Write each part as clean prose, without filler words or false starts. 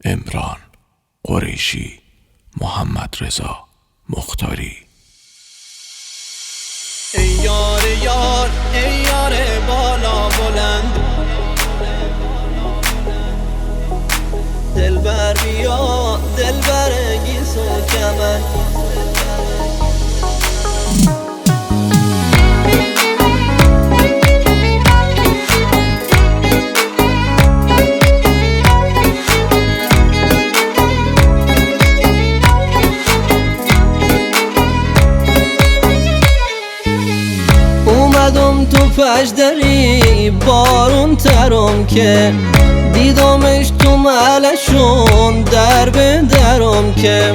امران قریشی، محمد رضا مختاری. ای یار یار، ای یار بالا بلند، دلبر بیا، دلبر گیس و کمن. اومدم تو پشدری بارون ترم که دیدمش تو محلشون در به درم که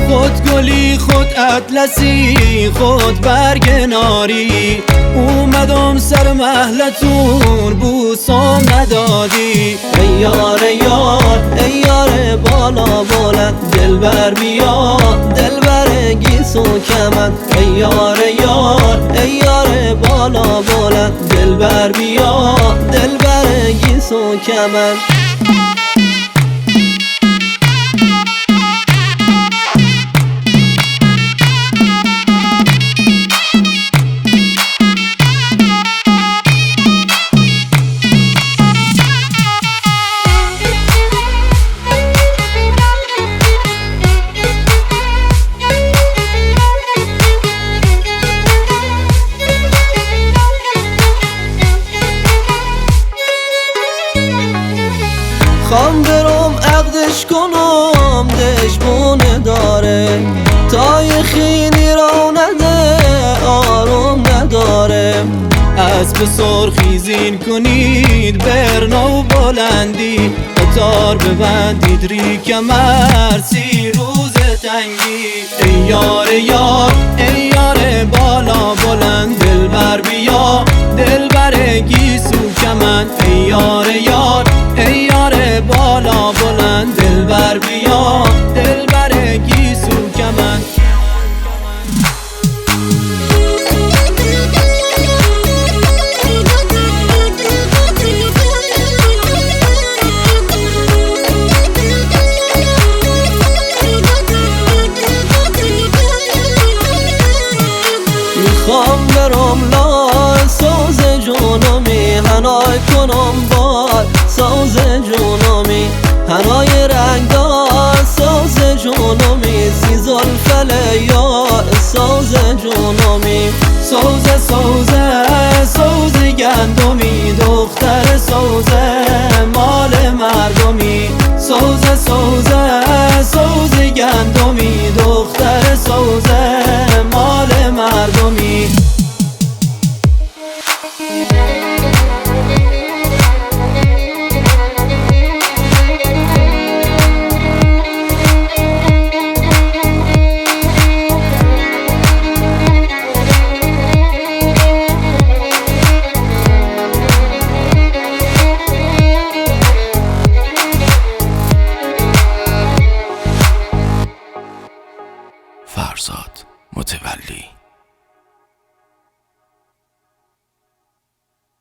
خود گلی خود اطلسی خود برگناری. اومدم سر محلتون بوسم ندادی. ای یار یار، ای یار بالا بلند، دلبر بیا، دلبر گیس و کمن. ای یار یار، ای یار بالا بلند، دلبر بیا، دلبر گیس و کمن. خوام برم عقدش کنم دشمونه داره، تای خیلی رو نده آروم نداره. اسب سرخی زین کنید برنا و بلندی، قطار ببندید ری کمر 30 روز تنگی. ای یار یار، ای یار بالا بلند، دلبر بیا، دلبر گیس و کمن. ای یار یار، ای یار بالا بلند، دلبر بیا، دلبر گیس و کمن. میخوام برم لای ساز جونمی، هنای کنم بای ساز جونمی، هنای رنگدار ساز جونمی، سی زلفله یا ساز جونمی. ساز ساز گندمی، دختر ساز مال مردمی. ساز ساز گندمی، دختر ساز مال مردمی. فرزاد متولی.